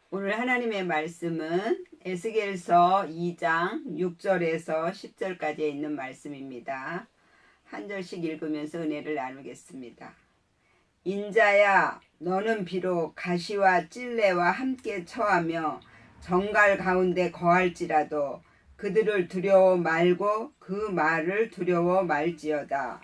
오늘 하나님의 말씀은 에스겔서 2장 6절에서 10절까지 있는 말씀입니다. 한 절씩 읽으면서 은혜를 나누겠습니다. 인자야, 너는 비록 가시와 찔레와 함께 처하며 정갈 가운데 거할지라도 그들을 두려워 말고 그 말을 두려워 말지어다.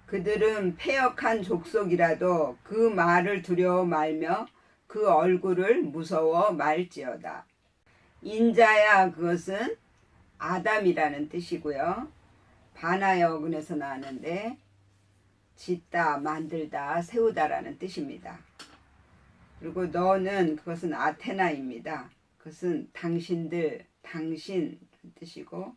그들은 패역한 족속이라도 그 말을 두려워 말며 그 얼굴을 무서워 말지어다. 인자야, 그것은 아담이라는 뜻이고요. 바나의 어근에서 나왔는데 짓다, 만들다, 세우다라는 뜻입니다. 그리고 너는, 그것은 아테나입니다. 그것은 당신들, 당신 뜻이고,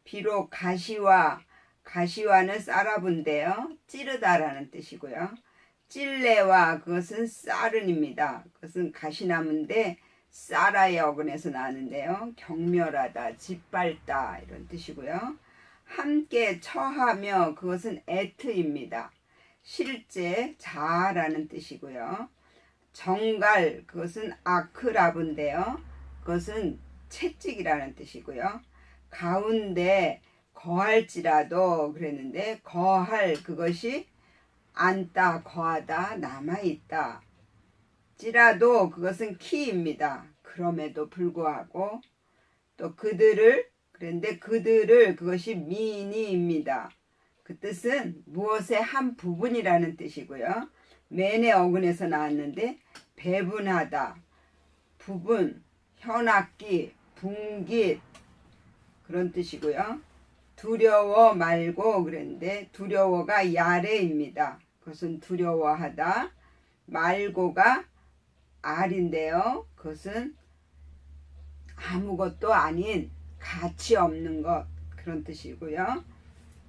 비록 가시와는 쌀아분데요, 찌르다라는 뜻이고요. 찔레와, 그것은 쌀은입니다. 그것은 가시나무인데 쌀아의 어근에서 나는데요, 경멸하다, 짓밟다 이런 뜻이고요. 함께 처하며, 그것은 에트입니다. 실제, 자아라는 뜻이고요. 정갈, 그것은 아크라브인데요, 그것은 채찍이라는 뜻이고요. 가운데 거할지라도 그랬는데, 거할, 그것이 앉다, 거하다, 남아있다. 찌라도, 그것은 키입니다. 그럼에도 불구하고. 또 그런데 그들을, 그것이 미니입니다. 그 뜻은 무엇의 한 부분이라는 뜻이고요. 맨의 어근에서 나왔는데 배분하다, 부분, 현악기, 분깃 그런 뜻이고요. 두려워 말고 그랬는데 두려워가 야레입니다. 그것은 두려워하다. 말고가 알인데요. 그것은 아무것도 아닌 가치 없는 것 그런 뜻이고요.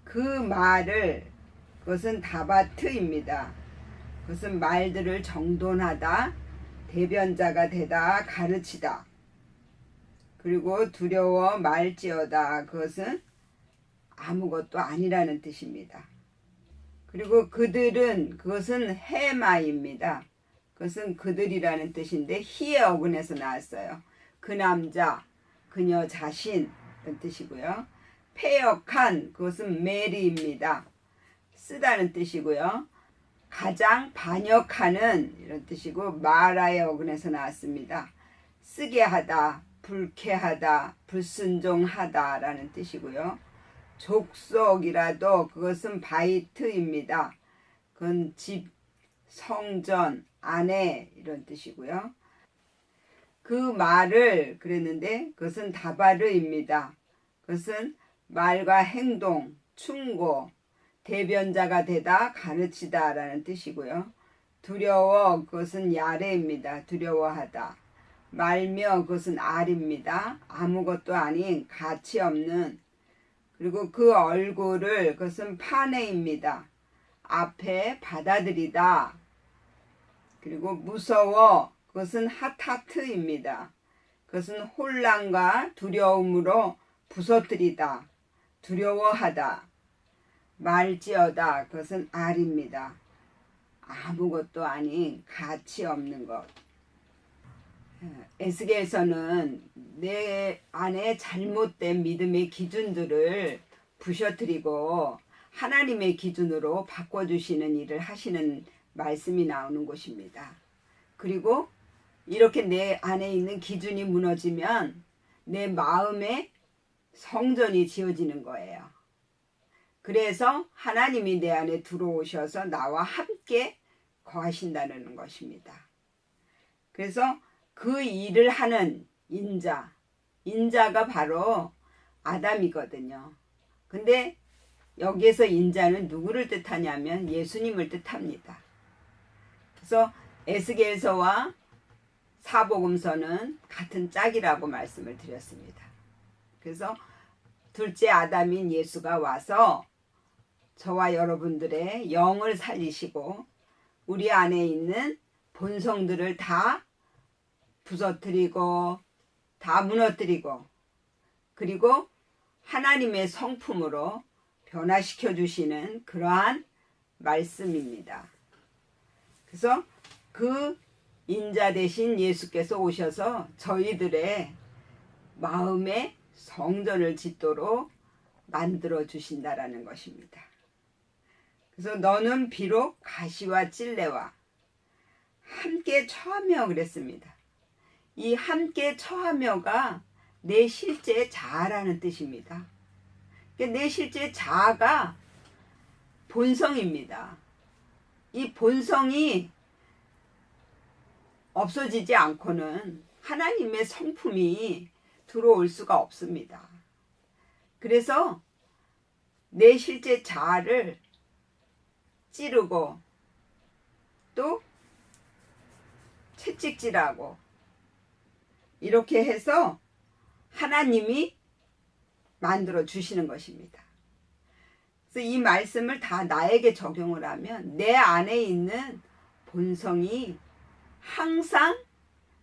그 말을, 그것은 다바트입니다. 그것은 말들을 정돈하다, 대변자가 되다, 가르치다. 그리고 두려워 말지어다, 그것은 아무것도 아니라는 뜻입니다. 그리고 그들은, 그것은 헤마입니다. 그것은 그들이라는 뜻인데 히의 어근에서 나왔어요. 그 남자, 그녀 자신 이런 뜻이고요. 패역한, 그것은 메리입니다. 쓰다는 뜻이고요. 가장 반역하는 이런 뜻이고, 마라의 어근에서 나왔습니다. 쓰게 하다, 불쾌하다, 불순종하다 라는 뜻이고요. 족속이라도, 그것은 바이트입니다. 그건 집, 성전, 아내 이런 뜻이고요. 그 말을 그랬는데 그것은 다바르입니다. 그것은 말과 행동, 충고, 대변자가 되다, 가르치다 라는 뜻이고요. 두려워, 그것은 야레입니다. 두려워하다. 말며, 그것은 알입니다. 아무것도 아닌 가치 없는. 그리고 그 얼굴을, 그것은 파네입니다. 앞에 받아들이다. 그리고 무서워, 그것은 하타트입니다. 그것은 혼란과 두려움으로 부서뜨리다, 두려워하다. 말지어다, 그것은 알입니다. 아무것도 아닌 가치 없는 것. 에스겔서는 내 안에 잘못된 믿음의 기준들을 부셔뜨리고 하나님의 기준으로 바꿔주시는 일을 하시는 말씀이 나오는 곳입니다. 그리고 이렇게 내 안에 있는 기준이 무너지면 내 마음에 성전이 지어지는 거예요. 그래서 하나님이 내 안에 들어오셔서 나와 함께 거하신다는 것입니다. 그래서 그 일을 하는 인자가 바로 아담이거든요. 근데 여기에서 인자는 누구를 뜻하냐면 예수님을 뜻합니다. 그래서 에스겔서와 사복음서는 같은 짝이라고 말씀을 드렸습니다. 그래서 둘째 아담인 예수가 와서 저와 여러분들의 영을 살리시고 우리 안에 있는 본성들을 다 부서뜨리고 다 무너뜨리고, 그리고 하나님의 성품으로 변화시켜 주시는 그러한 말씀입니다. 그래서 그 인자 대신 예수께서 오셔서 저희들의 마음에 성전을 짓도록 만들어 주신다라는 것입니다. 그래서 너는 비록 가시와 찔레와 함께 처하며 그랬습니다. 이 함께 처하며가 내 실제 자아라는 뜻입니다. 내 실제 자아가 본성입니다. 이 본성이 없어지지 않고는 하나님의 성품이 들어올 수가 없습니다. 그래서 내 실제 자아를 찌르고 또 채찍질하고 이렇게 해서 하나님이 만들어 주시는 것입니다. 그래서 이 말씀을 다 나에게 적용을 하면 내 안에 있는 본성이 항상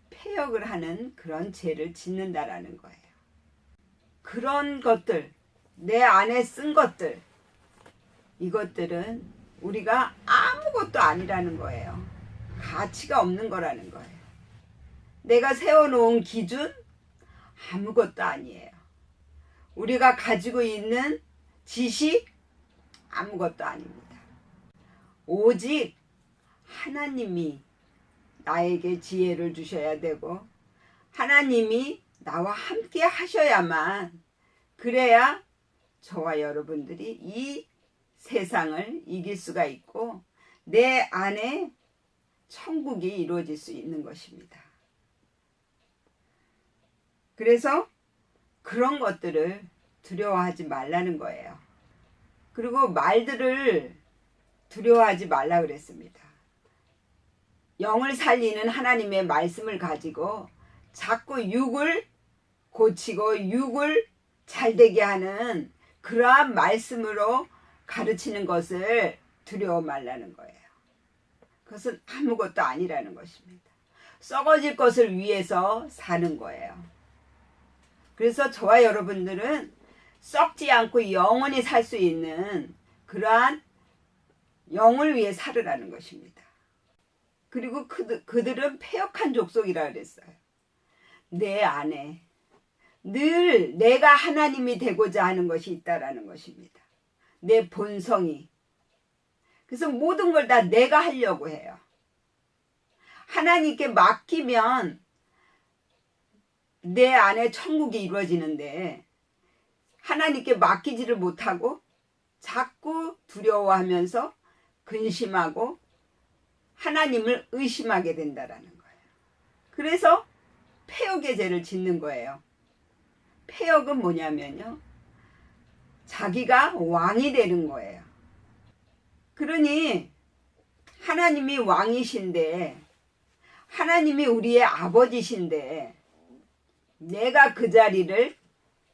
패역을 하는 그런 죄를 짓는다라는 거예요. 그런 것들, 내 안에 쓴 것들, 이것들은 우리가 아무것도 아니라는 거예요. 가치가 없는 거라는 거예요. 내가 세워놓은 기준 아무것도 아니에요. 우리가 가지고 있는 지식 아무것도 아닙니다. 오직 하나님이 나에게 지혜를 주셔야 되고 하나님이 나와 함께 하셔야만 그래야 저와 여러분들이 이 세상을 이길 수가 있고 내 안에 천국이 이루어질 수 있는 것입니다. 그래서 그런 것들을 두려워하지 말라는 거예요. 그리고 말들을 두려워하지 말라 그랬습니다. 영을 살리는 하나님의 말씀을 가지고 자꾸 육을 고치고 육을 잘되게 하는 그러한 말씀으로 가르치는 것을 두려워 말라는 거예요. 그것은 아무것도 아니라는 것입니다. 썩어질 것을 위해서 사는 거예요. 그래서 저와 여러분들은 썩지 않고 영원히 살 수 있는 그러한 영을 위해 살으라는 것입니다. 그리고 그들은 패역한 족속이라 그랬어요. 내 안에 늘 내가 하나님이 되고자 하는 것이 있다라는 것입니다. 내 본성이. 그래서 모든 걸 다 내가 하려고 해요. 하나님께 맡기면 내 안에 천국이 이루어지는데 하나님께 맡기지를 못하고 자꾸 두려워하면서 근심하고 하나님을 의심하게 된다라는 거예요. 그래서 패역의 죄를 짓는 거예요. 패역은 뭐냐면요, 자기가 왕이 되는 거예요. 그러니 하나님이 왕이신데 하나님이 우리의 아버지신데 내가 그 자리를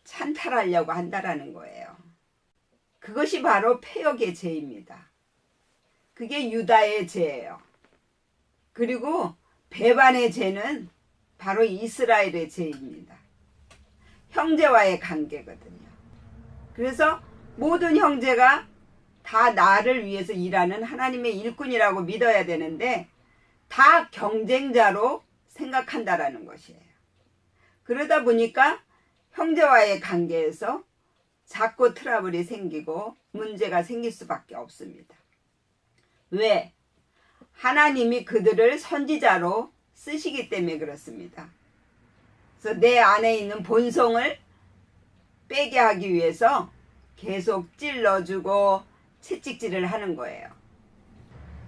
찬탈하려고 한다라는 거예요. 그것이 바로 패역의 죄입니다. 그게 유다의 죄예요. 그리고 배반의 죄는 바로 이스라엘의 죄입니다. 형제와의 관계거든요. 그래서 모든 형제가 다 나를 위해서 일하는 하나님의 일꾼이라고 믿어야 되는데 다 경쟁자로 생각한다라는 것이에요. 그러다 보니까 형제와의 관계에서 자꾸 트러블이 생기고 문제가 생길 수밖에 없습니다. 왜? 하나님이 그들을 선지자로 쓰시기 때문에 그렇습니다. 그래서 내 안에 있는 본성을 빼게 하기 위해서 계속 찔러주고 채찍질을 하는 거예요.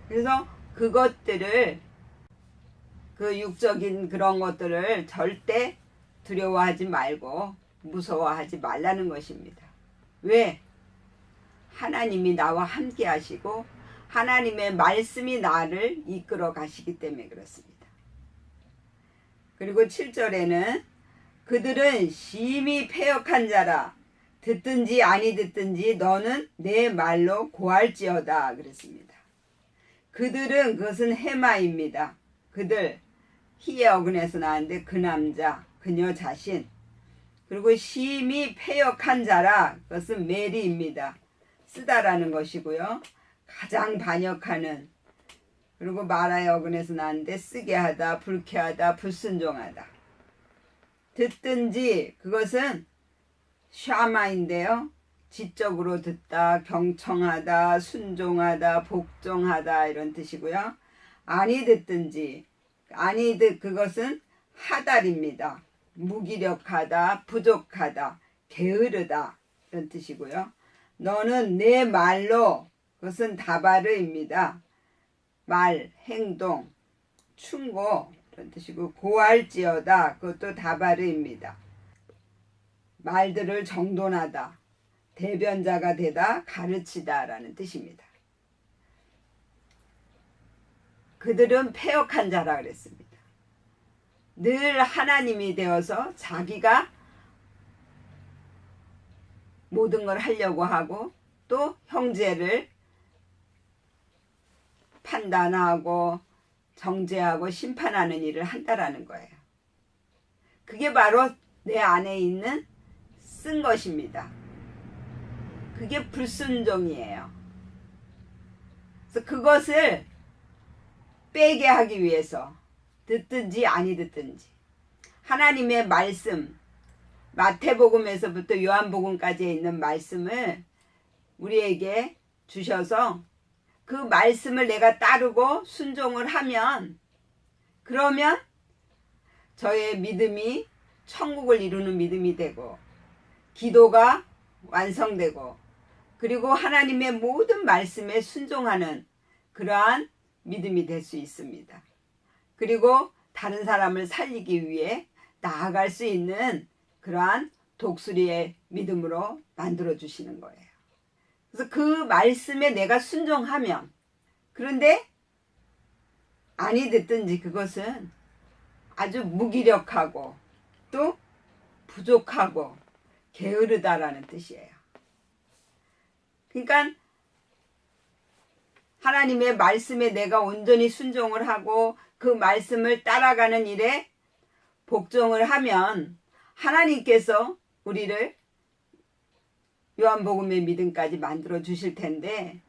그래서 그것들을, 그 육적인 그런 것들을 절대 두려워하지 말고 무서워하지 말라는 것입니다. 왜? 하나님이 나와 함께 하시고 하나님의 말씀이 나를 이끌어 가시기 때문에 그렇습니다. 그리고 7절에는 그들은 심히 패역한 자라 듣든지 아니 듣든지 너는 내 말로 고할지어다 그랬습니다. 그들은, 그것은 헤마입니다. 그들, 희의 어근에서 나왔는데 그 남자, 그녀 자신. 그리고 심히 패역한 자라, 그것은 메리입니다. 쓰다라는 것이고요. 가장 반역하는 그리고 말하여 어근에서 나는데 쓰게 하다, 불쾌하다, 불순종하다. 듣든지 그것은 샤마인데요. 지적으로 듣다, 경청하다, 순종하다, 복종하다 이런 뜻이고요. 아니 듣든지 그것은 하달입니다. 무기력하다, 부족하다, 게으르다 이런 뜻이고요. 너는 내 말로 그것은 다바르입니다. 말, 행동, 충고 이런 뜻이고 고할지어다 그것도 다바르입니다. 말들을 정돈하다, 대변자가 되다, 가르치다 라는 뜻입니다. 그들은 패역한 자라 그랬습니다. 늘 하나님이 되어서 자기가 모든 걸 하려고 하고 또 형제를 판단하고 정죄하고 심판하는 일을 한다라는 거예요. 그게 바로 내 안에 있는 쓴 것입니다. 그게 불순종이에요. 그래서 그것을 빼게 하기 위해서 듣든지 아니 듣든지 하나님의 말씀 마태복음에서부터 요한복음까지 있는 말씀을 우리에게 주셔서 그 말씀을 내가 따르고 순종을 하면 그러면 저의 믿음이 천국을 이루는 믿음이 되고 기도가 완성되고 그리고 하나님의 모든 말씀에 순종하는 그러한 믿음이 될 수 있습니다. 그리고 다른 사람을 살리기 위해 나아갈 수 있는 그러한 독수리의 믿음으로 만들어 주시는 거예요. 그래서 그 말씀에 내가 순종하면 그런데 아니 듣든지 그것은 아주 무기력하고 또 부족하고 게으르다라는 뜻이에요. 그러니까 하나님의 말씀에 내가 온전히 순종을 하고 그 말씀을 따라가는 일에 복종을 하면 하나님께서 우리를 요한복음의 믿음까지 만들어 주실 텐데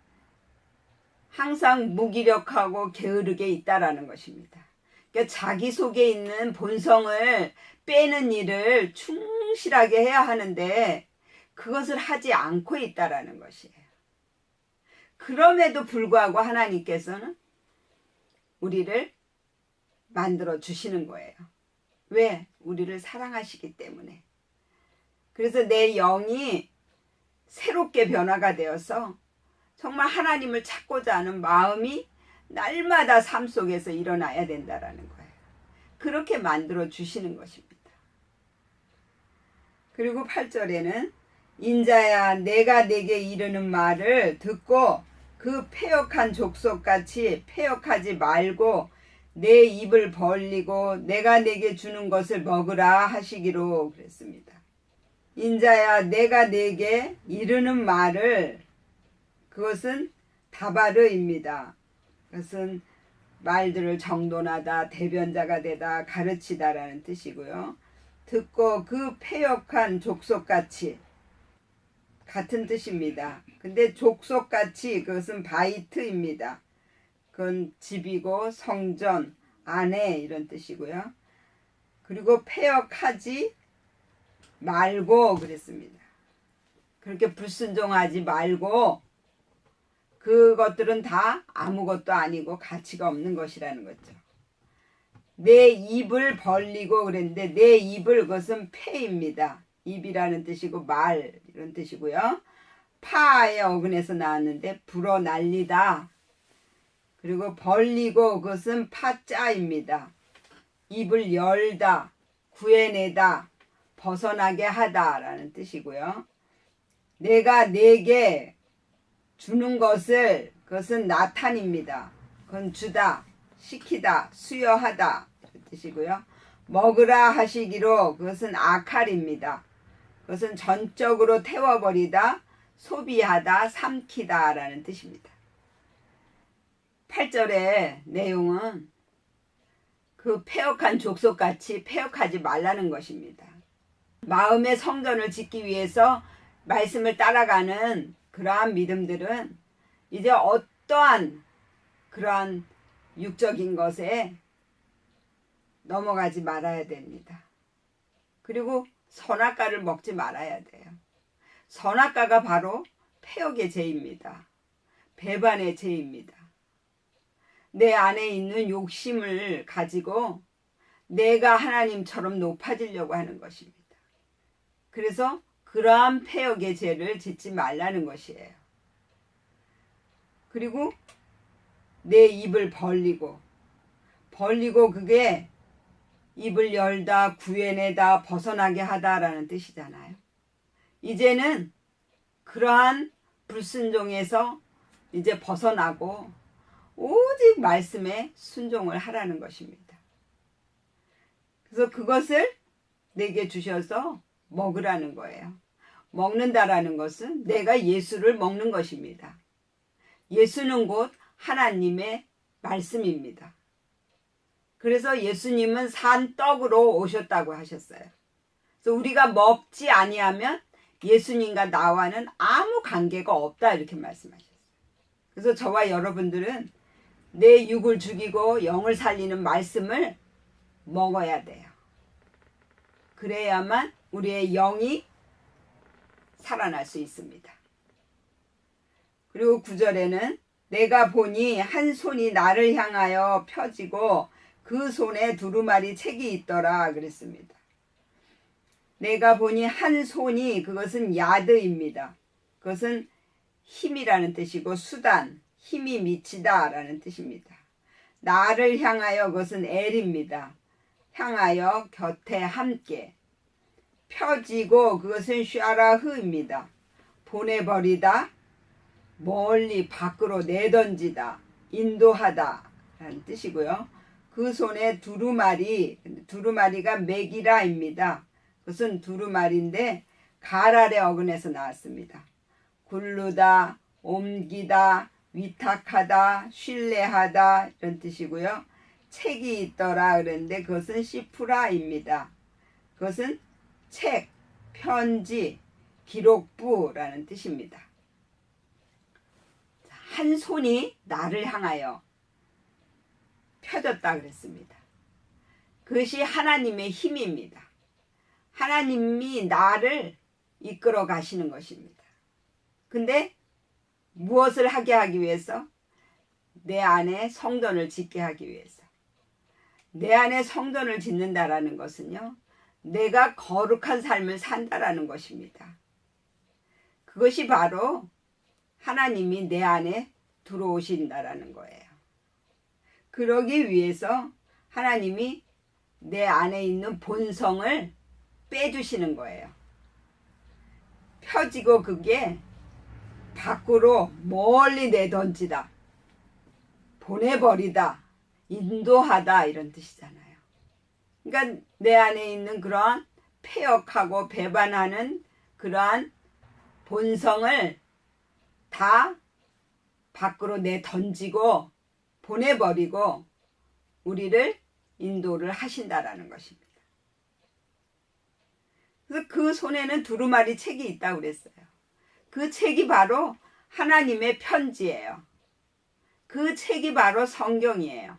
항상 무기력하고 게으르게 있다라는 것입니다. 그러니까 자기 속에 있는 본성을 빼는 일을 충실하게 해야 하는데 그것을 하지 않고 있다라는 것이에요. 그럼에도 불구하고 하나님께서는 우리를 만들어 주시는 거예요. 왜? 우리를 사랑하시기 때문에. 그래서 내 영이 새롭게 변화가 되어서 정말 하나님을 찾고자 하는 마음이 날마다 삶 속에서 일어나야 된다라는 거예요. 그렇게 만들어 주시는 것입니다. 그리고 8절에는 인자야 내가 내게 이르는 말을 듣고 그 패역한 족속같이 패역하지 말고 내 입을 벌리고 내가 내게 주는 것을 먹으라 하시기로 그랬습니다. 인자야 내가 내게 이르는 말을 그것은 다바르입니다. 그것은 말들을 정돈하다, 대변자가 되다, 가르치다라는 뜻이고요. 듣고 그 패역한 족속같이 같은 뜻입니다. 근데 족속같이 그것은 바이트입니다. 그건 집이고 성전, 아내 이런 뜻이고요. 그리고 패역하지 말고 그랬습니다. 그렇게 불순종하지 말고 그것들은 다 아무것도 아니고 가치가 없는 것이라는 거죠. 내 입을 벌리고 그랬는데 내 입을 그것은 폐입니다. 입이라는 뜻이고 말 이런 뜻이고요. 파의 어근에서 나왔는데 불어 날리다. 그리고 벌리고 그것은 파자입니다. 입을 열다, 구해내다, 벗어나게 하다라는 뜻이고요. 내가 내게 주는 것을 그것은 나타입니다. 그건 주다, 시키다, 수여하다 이런 뜻이고요. 먹으라 하시기로 그것은 아칼입니다. 그것은 전적으로 태워버리다, 소비하다, 삼키다 라는 뜻입니다. 8절의 내용은 그 패역한 족속같이 패역하지 말라는 것입니다. 마음의 성전을 짓기 위해서 말씀을 따라가는 그러한 믿음들은 이제 어떠한 그러한 육적인 것에 넘어가지 말아야 됩니다. 그리고 선악과를 먹지 말아야 돼요. 선악과가 바로 패역의 죄입니다. 배반의 죄입니다. 내 안에 있는 욕심을 가지고 내가 하나님처럼 높아지려고 하는 것입니다. 그래서 그러한 패역의 죄를 짓지 말라는 것이에요. 그리고 내 입을 벌리고 그게 입을 열다, 구해내다, 벗어나게 하다라는 뜻이잖아요. 이제는 그러한 불순종에서 이제 벗어나고 오직 말씀에 순종을 하라는 것입니다. 그래서 그것을 내게 주셔서 먹으라는 거예요. 먹는다라는 것은 내가 예수를 먹는 것입니다. 예수는 곧 하나님의 말씀입니다. 그래서 예수님은 산 떡으로 오셨다고 하셨어요. 그래서 우리가 먹지 아니하면 예수님과 나와는 아무 관계가 없다 이렇게 말씀하셨어요. 그래서 저와 여러분들은 내 육을 죽이고 영을 살리는 말씀을 먹어야 돼요. 그래야만 우리의 영이 살아날 수 있습니다. 그리고 9절에는 내가 보니 한 손이 나를 향하여 펴지고 그 손에 두루마리 책이 있더라 그랬습니다. 내가 보니 한 손이 그것은 야드입니다. 그것은 힘이라는 뜻이고 수단, 힘이 미치다 라는 뜻입니다. 나를 향하여 그것은 엘입니다. 향하여 곁에 함께. 펴지고 그것은 샤라흐입니다. 보내버리다, 멀리 밖으로 내던지다, 인도하다 라는 뜻이고요. 그 손에 두루마리가 메기라입니다. 그것은 두루마리인데 가랄의 어근에서 나왔습니다. 굴르다, 옮기다, 위탁하다, 신뢰하다 이런 뜻이고요. 책이 있더라 그랬는데 그것은 시프라입니다. 그것은 책, 편지, 기록부라는 뜻입니다. 한 손이 나를 향하여 펴졌다 그랬습니다. 그것이 하나님의 힘입니다. 하나님이 나를 이끌어 가시는 것입니다. 근데 무엇을 하게 하기 위해서? 내 안에 성전을 짓게 하기 위해서. 내 안에 성전을 짓는다라는 것은요, 내가 거룩한 삶을 산다라는 것입니다. 그것이 바로 하나님이 내 안에 들어오신다라는 거예요. 그러기 위해서 하나님이 내 안에 있는 본성을 빼주시는 거예요. 펴지고 그게 밖으로 멀리 내던지다, 보내버리다, 인도하다 이런 뜻이잖아요. 그러니까 내 안에 있는 그러한 패역하고 배반하는 그러한 본성을 다 밖으로 내던지고 보내버리고 우리를 인도를 하신다라는 것입니다. 그래서 그 손에는 두루마리 책이 있다고 그랬어요. 그 책이 바로 하나님의 편지예요. 그 책이 바로 성경이에요.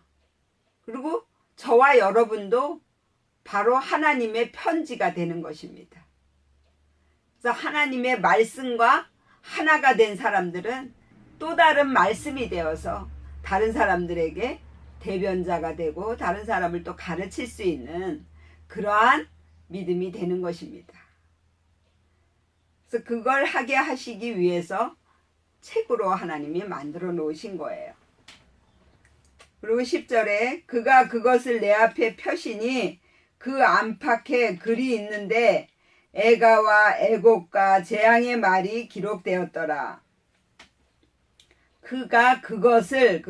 그리고 저와 여러분도 바로 하나님의 편지가 되는 것입니다. 그래서 하나님의 말씀과 하나가 된 사람들은 또 다른 말씀이 되어서 다른 사람들에게 대변자가 되고 다른 사람을 또 가르칠 수 있는 그러한 믿음이 되는 것입니다. 그래서 그걸 하게 하시기 위해서 책으로 하나님이 만들어 놓으신 거예요. 그리고 10절에 그가 그것을 내 앞에 펴시니 그 안팎에 글이 있는데 애가와 애곡과 재앙의 말이 기록되었더라. 그가 그것은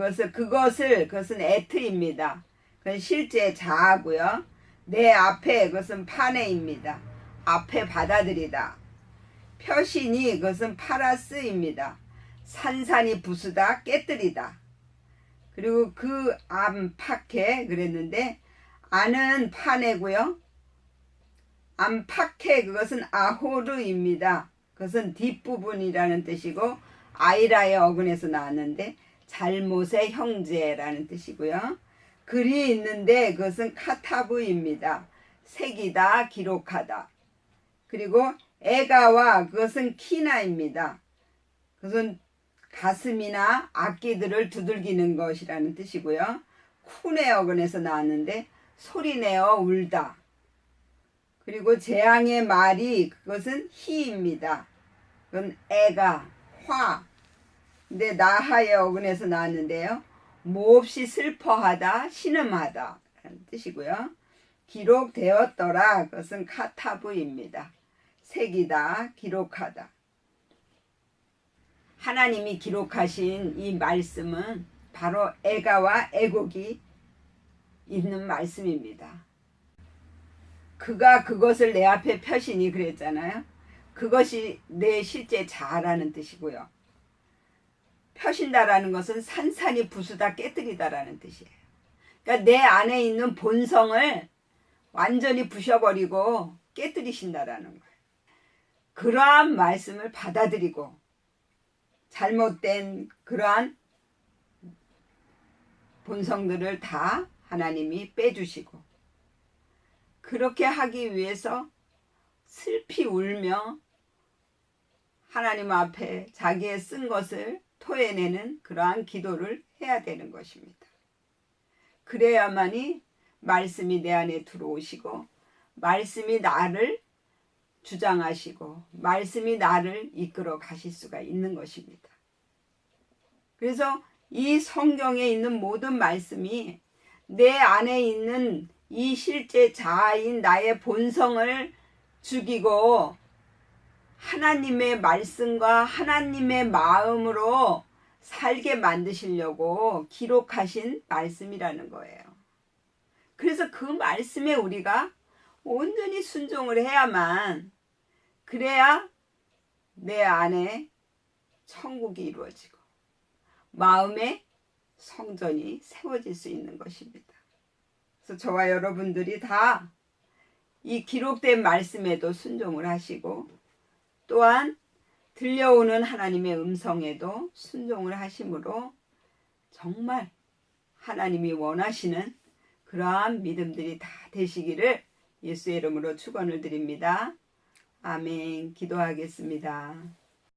에트입니다. 그건 실제 자아고요. 내 앞에 그것은 파네입니다. 앞에 받아들이다. 표시니 그것은 파라스입니다. 산산이 부수다, 깨뜨리다. 그리고 그 안팎에 그랬는데 안은 파네고요. 안팎에 그것은 아호르입니다. 그것은 뒷부분이라는 뜻이고 아이라의 어근에서 나왔는데 잘못의 형제라는 뜻이고요. 글이 있는데 그것은 카타브입니다. 새기다, 기록하다. 그리고 에가와 그것은 키나입니다. 그것은 가슴이나 악기들을 두들기는 것이라는 뜻이고요. 쿤의 어근에서 나왔는데 소리내어 울다. 그리고 재앙의 말이 그것은 희입니다. 그건 에가, 화. 근데 나하의 어근에서 나왔는데요. 몹시 슬퍼하다, 신음하다 라는 뜻이고요. 기록되었더라. 그것은 카타브입니다. 새기다, 기록하다. 하나님이 기록하신 이 말씀은 바로 애가와 애곡이 있는 말씀입니다. 그가 그것을 내 앞에 펴시니 그랬잖아요. 그것이 내 실제 자아라는 뜻이고요. 펴신다라는 것은 산산이 부수다 깨뜨리다라는 뜻이에요. 그러니까 내 안에 있는 본성을 완전히 부셔버리고 깨뜨리신다라는 거예요. 그러한 말씀을 받아들이고 잘못된 그러한 본성들을 다 하나님이 빼주시고 그렇게 하기 위해서 슬피 울며 하나님 앞에 자기의 쓴 것을 토해내는 그러한 기도를 해야 되는 것입니다. 그래야만이 말씀이 내 안에 들어오시고 말씀이 나를 주장하시고 말씀이 나를 이끌어 가실 수가 있는 것입니다. 그래서 이 성경에 있는 모든 말씀이 내 안에 있는 이 실제 자아인 나의 본성을 죽이고 하나님의 말씀과 하나님의 마음으로 살게 만드시려고 기록하신 말씀이라는 거예요. 그래서 그 말씀에 우리가 온전히 순종을 해야만 그래야 내 안에 천국이 이루어지고 마음의 성전이 세워질 수 있는 것입니다. 그래서 저와 여러분들이 다 이 기록된 말씀에도 순종을 하시고 또한 들려오는 하나님의 음성에도 순종을 하심으로 정말 하나님이 원하시는 그러한 믿음들이 다 되시기를 예수의 이름으로 축원을 드립니다. 아멘. 기도하겠습니다.